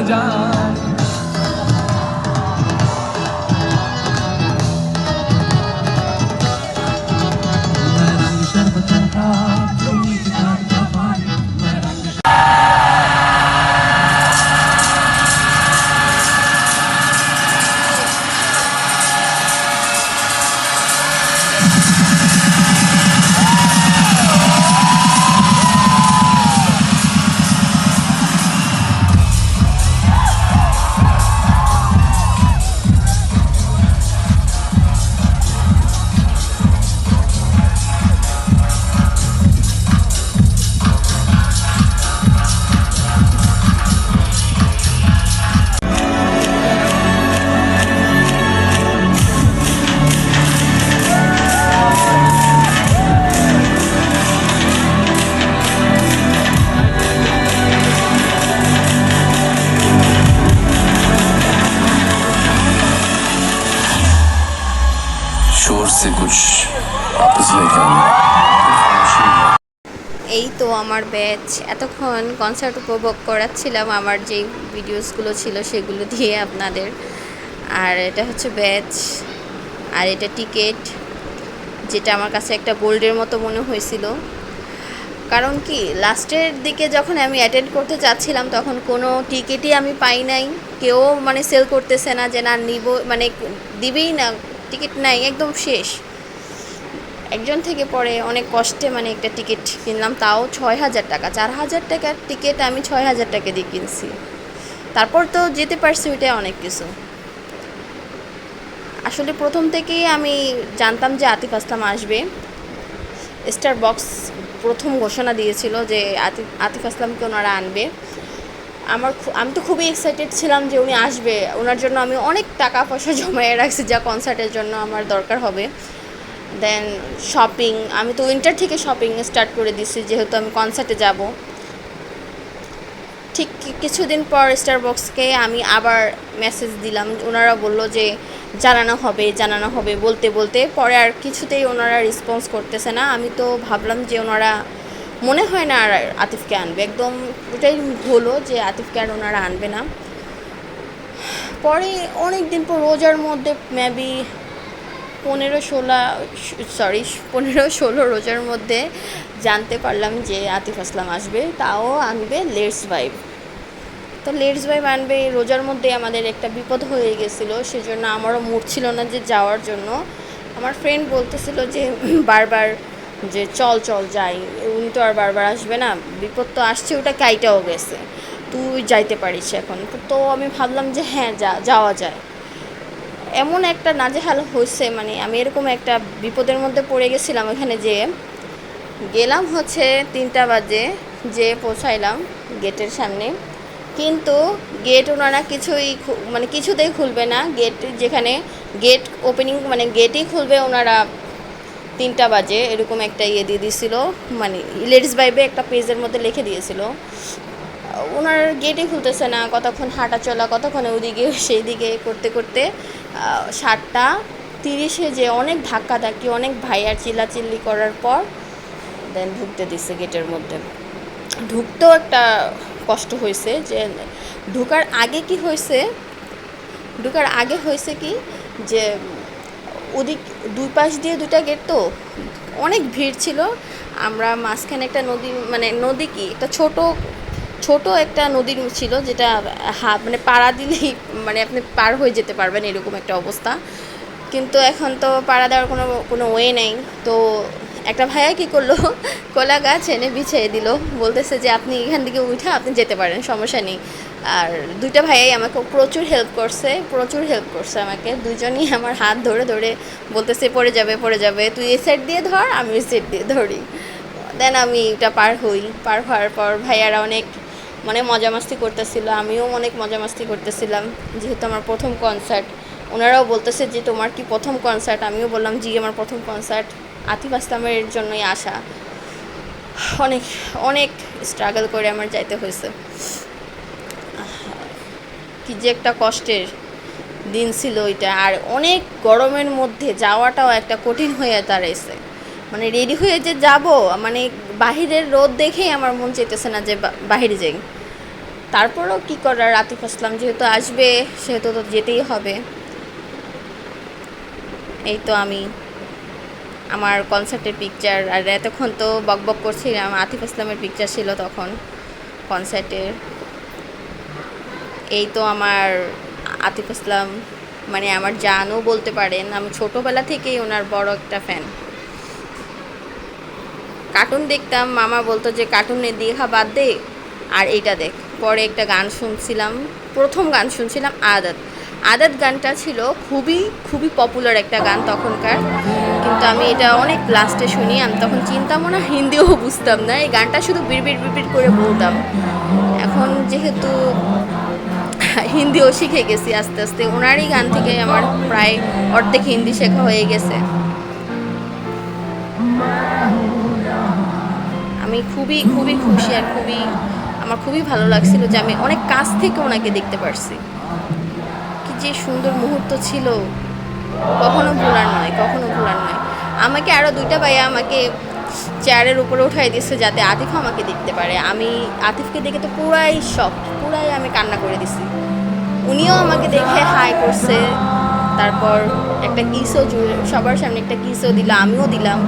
যায়। शोर से कुछ वापस लेकर এই তো আমার ব্যাচ এতক্ষণ কনসার্ট উপভোগ করাচ্ছিলাম আমার যে ভিডিওসগুলো ছিল সেগুলো দিয়ে আপনাদের। আর এটা হচ্ছে ব্যাচ, আর এটা টিকিট, যেটা আমার কাছে একটা গোল্ডের মতো মনে হয়েছিল। কারণ কি লাস্টের দিকে যখন আমি অ্যাটেন্ড করতে চাচ্ছিলাম তখন কোনো টিকিটই আমি পাই নাই, কেউ মানে সেল করতেছে না যে না নিব, মানে দিবেই না, টিকিট নাই, একদম শেষ। একজন থেকে পরে অনেক কষ্টে মানে একটা টিকিট কিনলাম, তাও ৬,০০০ টাকা, ৪,০০০ টাকার টিকিট আমি ৬,০০০ টাকা দিয়ে কিনছি। তারপর তো যেতে পারছি, ওইটাই অনেক কিছু। আসলে প্রথম থেকেই আমি জানতাম যে আতিফ আসলাম আসবে। স্টার বক্স প্রথম ঘোষণা দিয়েছিল যে আতিফ আসলামকে ওনারা আনবে। আমি তো খুবই এক্সাইটেড ছিলাম যে উনি আসবে, ওনার জন্য আমি অনেক টাকা পয়সা জমায়ে রাখছি যা কনসার্টের জন্য আমার দরকার হবে। দেন শপিং, আমি তো উইন্টার থেকে শপিং স্টার্ট করে দিছি যেহেতু আমি কনসার্টে যাব। ঠিক কিছুদিন পর স্টার বক্সকে আমি আবার মেসেজ দিলাম, ওনারা বলল যে জানানো হবে বলতে বলতে পরে আর কিছুতেই ওনারা রেসপন্স করতেছে না। আমি তো ভাবলাম যে ওনারা মনে হয় না আর আতিফকে আনবে, একদম ওটাই হলো যে আতিফকে আর ওনারা আনবে না। পরে অনেক দিন পর রোজার মধ্যে মেবি 15-16 রোজার মধ্যে জানতে পারলাম যে আতিফ আসলাম আসবে, তাও আনবে লেটস ভাইব। তো লেটস ভাইব আনবে রোজার মধ্যে, আমাদের একটা বিপদ হয়ে গেছিলো, সেজন্য আমারও মুড ছিল না যে যাওয়ার জন্য। আমার ফ্রেন্ড বলতেছিল যে বারবার যে চল যাই, উনি তো আর বারবার আসবে না, বিপদ তো আসছে, ওটা কাইটাও গেছে, তুই যাইতে পারিস এখন। তো আমি ভাবলাম যে হ্যাঁ যাওয়া যায়। এমন একটা নাজেহাল হয়েছে, মানে আমি এরকম একটা বিপদের মধ্যে পড়ে গেছিলাম। ওখানে গেলাম হচ্ছে 3টা বাজে, যে পৌঁছাইলাম গেটের সামনে, কিন্তু গেট ওনারা কিছুতেই খুলবে না। গেট যেখানে গেট ওপেনিং মানে গেটই খুলবে ওনারা 3টা বাজে, এরকম একটা দিয়ে দিয়েছিল, মানে লেডিস ভাইবে একটা পেজের মধ্যে লিখে দিয়েছিল। ওনার গেটই খুলতেছে না, কতক্ষণ হাঁটা চলা, কতক্ষণ ওদিকে সেই দিকে করতে করতে 7:30 যে অনেক ধাক্কাধাক্কি, অনেক ভাইয়ার চিল্লাচিল্লি করার পর দেন ঢুকতে দিচ্ছে গেটের মধ্যে। ঢুকতেও একটা কষ্ট হয়েছে, যে ঢোকার আগে হয়েছে কি যে ওদিক দুই পাশ দিয়ে 2টা গেট, তো অনেক ভিড় ছিল। আমরা মাঝখানে একটা নদী কি একটা ছোট একটা নদী ছিল, যেটা মানে পাড়া দিলেই মানে আপনি পার হয়ে যেতে পারবেন, এরকম একটা অবস্থা। কিন্তু এখন তো পাড়া দেওয়ার কোনো ওয়ে নেই। তো একটা ভাইয়া কী করলো, কলা গাছ এনে বিছিয়ে দিল, বলতেছে যে আপনি এখান থেকে উঠে আপনি যেতে পারেন, সমস্যা নেই। আর 2টা ভাইয়াই আমাকে প্রচুর হেল্প করছে আমাকে। দুজনই আমার হাত ধরে ধরে বলতেছে পড়ে যাবে, তুই এই সাইড দিয়ে ধর, আমি ওই সাইড দিয়ে ধরি। দেন আমি এটা পার হওয়ার পর ভাইয়ারা অনেক মানে মজা মাস্তি করতেছিল, আমিও অনেক মজা মাস্তি করতেছিলাম, যেহেতু আমার প্রথম কনসার্ট। ওনারাও বলতেছে যে তোমার কি প্রথম কনসার্ট? আমিও বললাম জি আমার প্রথম কনসার্ট, আতিফ আসলামের জন্যই আসা। অনেক অনেক স্ট্রাগল করে আমার যাইতে হয়েছে, কি যে একটা কষ্টের দিন ছিল ওইটা। আর অনেক গরমের মধ্যে যাওয়াটাও একটা কঠিন হয়ে দাঁড়াইছে, মানে রেডি হয়ে যে যাব, মানে বাহিরের রোদ দেখেই আমার মন চাইতেছে না যে বাহিরে যাই। তারপরও কি করার, আতিফ আসলাম যেহেতু আসবে সেহেতু তো যেতেই হবে। এই তো আমি আমার কনসার্টের পিকচার, আর এতক্ষণ তো বকবক করছিলাম, আতিফ আসলামের পিকচার ছিল তখন কনসার্টের। এই তো আমার আতিফ আসলাম, মানে আমার জানও বলতে পারেন, আমি ছোটোবেলা থেকেই ওনার বড় একটা ফ্যান। কার্টুন দেখতাম, মামা বলতো যে কার্টুনে দেখা বাদ দে আর এইটা দেখ। পরে একটা গান শুনছিলাম, প্রথম গান শুনছিলাম আদত। আদত গানটা ছিল খুবই খুবই পপুলার একটা গান তখনকার, কিন্তু আমি এটা অনেক লাস্টে শুনি। আমি তখন চিনতামও না, হিন্দিও বুঝতাম না, এই গানটা শুধু বিড়বিড় বিড়বিড় করে বলতাম। এখন যেহেতু হিন্দিও শিখে গেছি আস্তে আস্তে, ওনারই গান থেকে আমার প্রায় অর্ধেক হিন্দি শেখা হয়ে গেছে। আমি খুবই খুবই খুশি, আর আমার খুবই ভালো লাগছিল যে আমি অনেক কাছ থেকে ওনাকে দেখতে পারছি। কি যে সুন্দর মুহূর্ত ছিল, কখনো ভোলার নয়, কখনো ভোলার নয়। আমাকে আরও দুইটা ভাইয়া আমাকে চেয়ারের উপরে উঠাই দিচ্ছে যাতে আতিফ আমাকে দেখতে পারে। আমি আতিফকে দেখে তো পুরাই আমি কান্না করে দিছি। উনিও আমাকে দেখে হাই করছে, তারপর একটা কিসও সবার সামনে একটা কিসও দিল, আমিও দিলাম।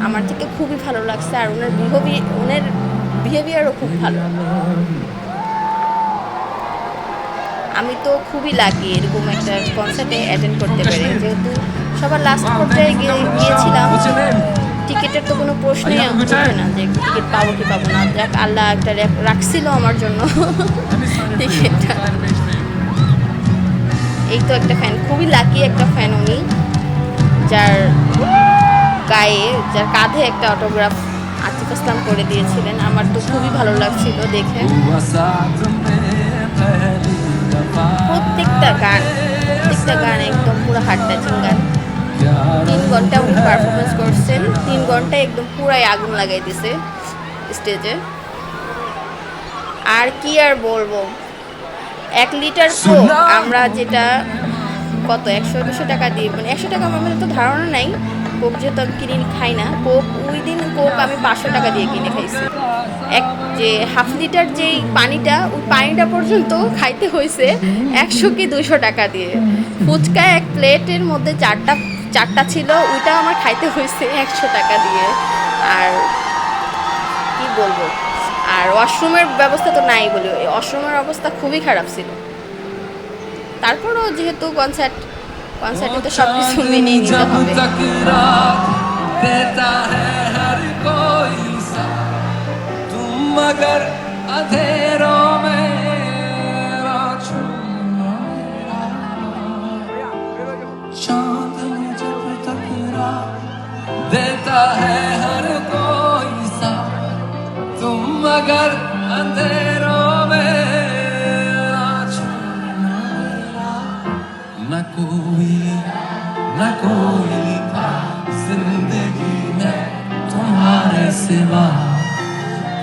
আমার থেকে খুবই ভালো লাগছে, আর ওনার বিহেভিয়ারও খুব ভালো। আমি তো খুবই লাকি এরকম একটা কনসার্টে অ্যাটেন্ড করতে পেরে, যেহেতু সবার লাস্ট পর্যায়ে গিয়েছিলাম। টিকিটের তো কোনো প্রশ্নই ওঠে না যে টিকিট পাবো কি পাবো না, যাক আল্লাহ একটা রাখছিল আমার জন্য টিকিটটা। এই তো একটা ফ্যান, খুবই লাকি একটা ফ্যান উনি, যার কাঁধে একটা অটোগ্রাফ আতিফ আসলাম করে দিয়েছিলেন। আমার তো খুবই ভালো লাগছিল দেখে। প্রত্যেকটা গান একদম পুরো হার্ট টাচিং গান। 3 ঘন্টা উনি পারফরমেন্স করছেন, 3 ঘন্টায় একদম পুরাই আগুন লাগাই দিছে স্টেজে। আর কি আর বলবো, 1 লিটার কোক আমরা যেটা কত 100-200 টাকা দিয়ে, মানে 100 টাকা আমার মধ্যে তো ধারণা নাই, কোক যেহেতু আমি কিনে খাই না, ওই দিন কোক আমি 500 টাকা দিয়ে কিনে খাইছি। যে হাফ লিটার যেই পানিটা, ওই পানিটা পর্যন্ত খাইতে হয়েছে 100 কি 200 টাকা দিয়ে। ফুচকা 1 প্লেটের মধ্যে চারটা ছিল, ওইটা আমার খাইতে হয়েছে 100 টাকা দিয়ে। আর কি বলবো, আর ওয়াশরুমের ব্যবস্থা তো নাই বলে, ওয়াশরুমের অবস্থা খুবই খারাপ ছিল। তারপরও যেহেতু কনসার্টে তো সব কিছু মেনেই নিতে হবে। मगर अंधेरों में चांद जब टकरा देता है हर कोई सा, तुम मगर अंधेरों में न कोई था जिंदगी में तुम्हारे सिवा,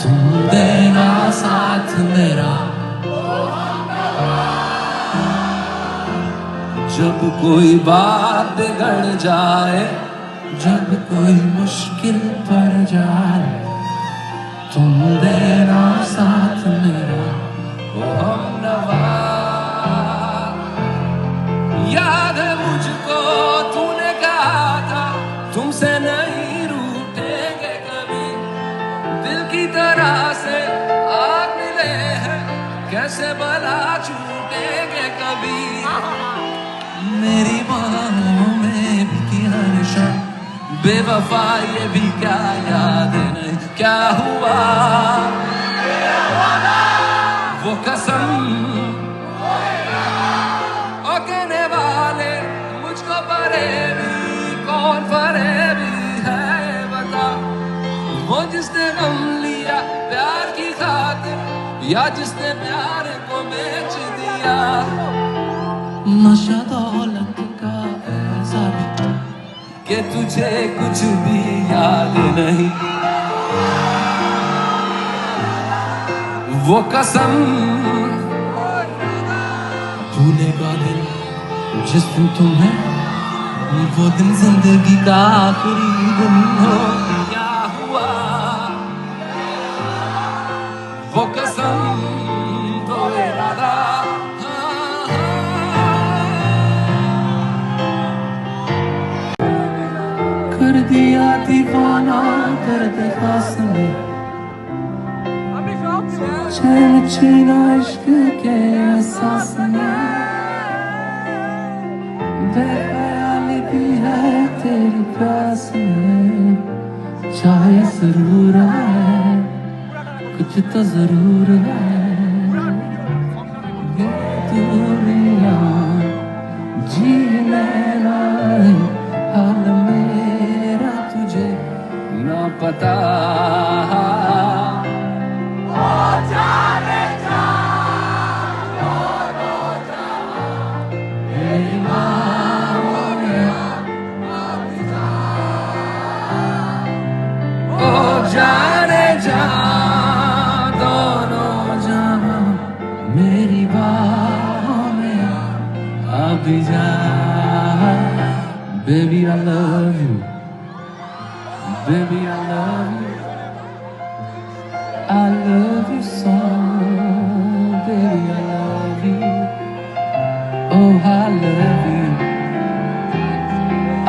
तुम देना साथ मेरा। जब कोई बात बिगड़ जाए, जब कोई मुश्किल पड़ जाए, तुम देना साथ मेरा। ओ हमनवा, याद है मुझको तूने कहा था तुमसे नहीं रूठेंगे कभी, दिल की तरह से आग मिले हैं कैसे भला छूटेंगे कभी। मेरी बाहों में भी किया निशान, बेवफा ये भी क्या याद नहीं क्या हुआ, वो कसम और कहने वाले मुझको फरेबी, कौन फरेबी है बता, वो जिसने गम लिया प्यार की खातिर, या जिसने प्यार को बेच दिया। नशा दौलत का ऐसा भी कि तुझे कुछ भी याद नहीं, वो कसम भूलेगा दिन जिस दिन तुम्हें, वो दिन जिंदगी का आखिरी दिन हो। क्या हुआ वो कसम दर्द खास में चैन छीना इश्क के एहसास में बेख्याली भी है तेरी प्यास में चाहे जरूर है कुछ तो जरूर है ये दुनिया जीने लाए हाल मेरा तुझे ना पता जाने जा दोनों जहां मेरी बाहों में अब जा baby I love you baby I love you I love you so baby I love you oh I love you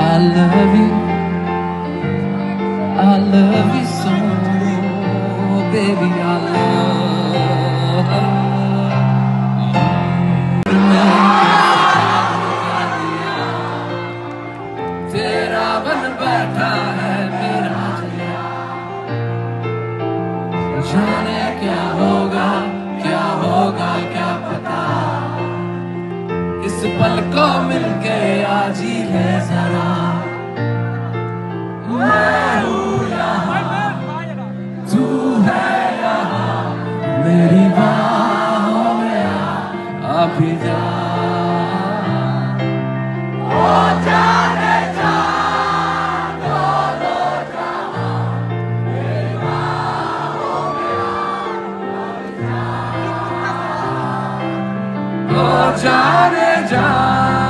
I love you I love you so, baby, I love you. तेरा बन बैठा है मेरा जिया जाने क्या होगा क्या पता इस पल को मिलके आज ही ले जरा मैं हूँ यहाँ तू है यहाँ मेरी बाहों में आ भी जा ओ जाने जा दोनों जहां मेरी बाहों में आ भी जा ओ जाने जा